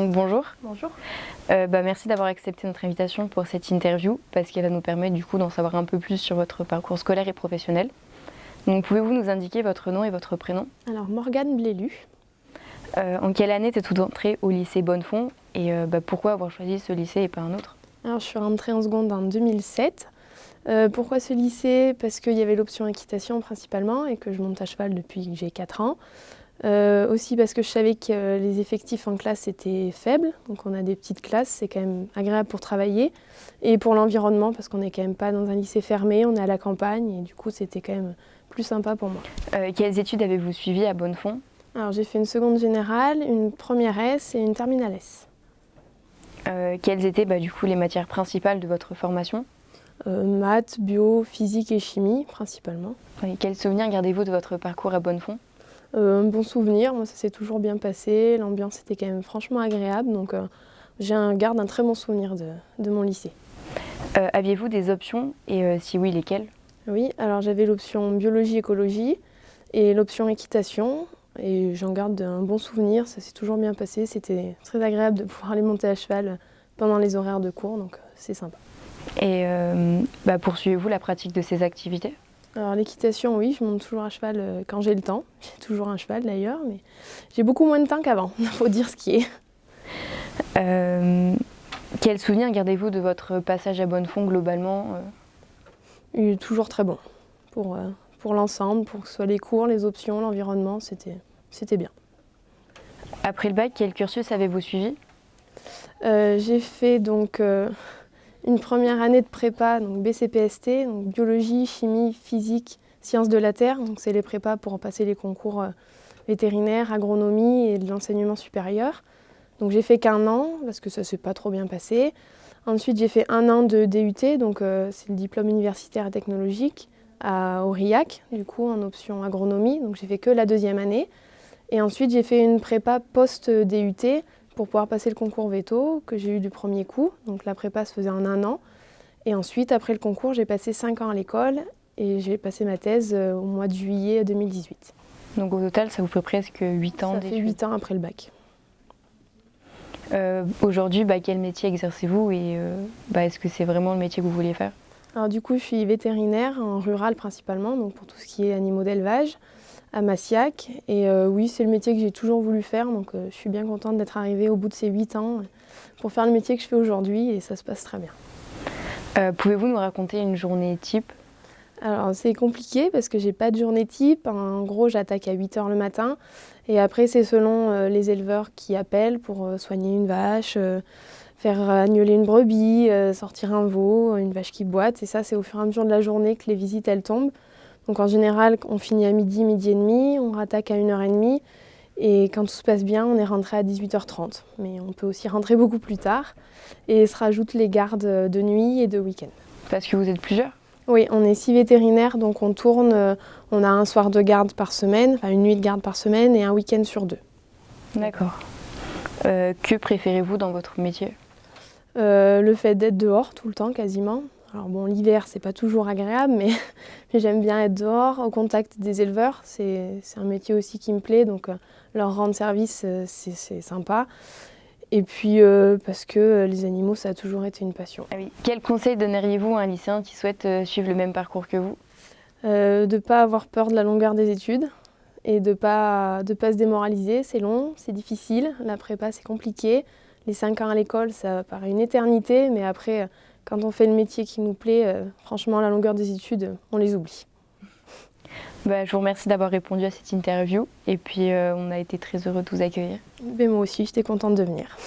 Donc bonjour. Bonjour. Merci d'avoir accepté notre invitation pour cette interview parce qu'elle va nous permettre du coup d'en savoir un peu plus sur votre parcours scolaire et professionnel. Donc pouvez-vous nous indiquer votre nom et votre prénom? Alors Morgane Blélu. En quelle année êtes-vous entrée au lycée Bonnefond et pourquoi avoir choisi ce lycée et pas un autre? Alors je suis rentrée en seconde en 2007. Pourquoi ce lycée? Parce qu'il y avait l'option équitation principalement et que je monte à cheval depuis que j'ai 4 ans. Aussi parce que je savais que les effectifs en classe étaient faibles, donc on a des petites classes, c'est quand même agréable pour travailler. Et pour l'environnement, parce qu'on n'est quand même pas dans un lycée fermé, on est à la campagne et du coup c'était quand même plus sympa pour moi. Quelles études avez-vous suivies à Bonnefond? Alors j'ai fait une seconde générale, une première S et une terminale S. Quelles étaient du coup les matières principales de votre formation? Maths, bio, physique et chimie principalement. Et quels souvenirs gardez-vous de votre parcours à Bonnefond? Un bon souvenir, moi ça s'est toujours bien passé, l'ambiance était quand même franchement agréable, donc garde un très bon souvenir de mon lycée. Aviez-vous des options et si oui, lesquelles? Oui, alors j'avais l'option biologie-écologie et l'option équitation, et j'en garde un bon souvenir, ça s'est toujours bien passé, c'était très agréable de pouvoir aller monter à cheval pendant les horaires de cours, donc c'est sympa. Et poursuivez-vous la pratique de ces activités? Alors l'équitation, oui, je monte toujours à cheval quand j'ai le temps. J'ai toujours un cheval d'ailleurs, mais j'ai beaucoup moins de temps qu'avant, il faut dire ce qui est. Quel souvenir gardez-vous de votre passage à Bonnefond globalement? Toujours très bon. Pour l'ensemble, pour que ce soit les cours, les options, l'environnement, c'était bien. Après le bac, quel cursus avez-vous suivi? J'ai fait donc une première année de prépa, donc BCPST, donc biologie, chimie, physique, sciences de la terre. Donc c'est les prépas pour passer les concours vétérinaires, agronomie et de l'enseignement supérieur. Donc j'ai fait qu'1 an parce que ça s'est pas trop bien passé. Ensuite j'ai fait 1 an de DUT, donc c'est le diplôme universitaire et technologique à Aurillac, du coup en option agronomie. Donc j'ai fait que la 2e année. Et ensuite j'ai fait une prépa post-DUT pour pouvoir passer le concours veto que j'ai eu du premier coup. Donc la prépa se faisait en 1 an. Et ensuite, après le concours, j'ai passé 5 ans à l'école et j'ai passé ma thèse au mois de juillet 2018. Donc au total, ça vous fait presque 8 ans d'études. Ça fait 8 ans après le bac. Aujourd'hui, quel métier exercez-vous et est-ce que c'est vraiment le métier que vous vouliez faire? Alors du coup, je suis vétérinaire en rural principalement, donc pour tout ce qui est animaux d'élevage à Massiac. Et oui, c'est le métier que j'ai toujours voulu faire, donc je suis bien contente d'être arrivée au bout de ces 8 ans pour faire le métier que je fais aujourd'hui et ça se passe très bien. Pouvez-vous nous raconter une journée type? Alors c'est compliqué parce que j'ai pas de journée type. En gros, j'attaque à 8 h le matin et après c'est selon les éleveurs qui appellent pour soigner une vache, faire agneler une brebis, sortir un veau, une vache qui boite. Et ça, c'est au fur et à mesure de la journée que les visites elles tombent. Donc en général, on finit à midi, midi et demi, on rattaque à 1 h 30 et quand tout se passe bien, on est rentré à 18 h 30. Mais on peut aussi rentrer beaucoup plus tard et se rajoutent les gardes de nuit et de week-end. Parce que vous êtes plusieurs? Oui, on est 6 vétérinaires, donc on tourne, on a un soir de garde par semaine, enfin une nuit de garde par semaine et un week-end sur 2. D'accord. Que préférez-vous dans votre métier? Le fait d'être dehors tout le temps quasiment. Alors bon, l'hiver, c'est pas toujours agréable, mais j'aime bien être dehors, au contact des éleveurs. C'est un métier aussi qui me plaît, donc leur rendre service, c'est sympa. Et puis parce que les animaux, ça a toujours été une passion. Ah oui. Quel conseil donneriez-vous à un lycéen qui souhaite suivre le même parcours que vous? De ne pas avoir peur de la longueur des études et de pas se démoraliser. C'est long, c'est difficile, la prépa, c'est compliqué. Les 5 ans à l'école, ça paraît une éternité, mais après, quand on fait le métier qui nous plaît, franchement, la longueur des études, on les oublie. Je vous remercie d'avoir répondu à cette interview et puis on a été très heureux de vous accueillir. Mais moi aussi, j'étais contente de venir.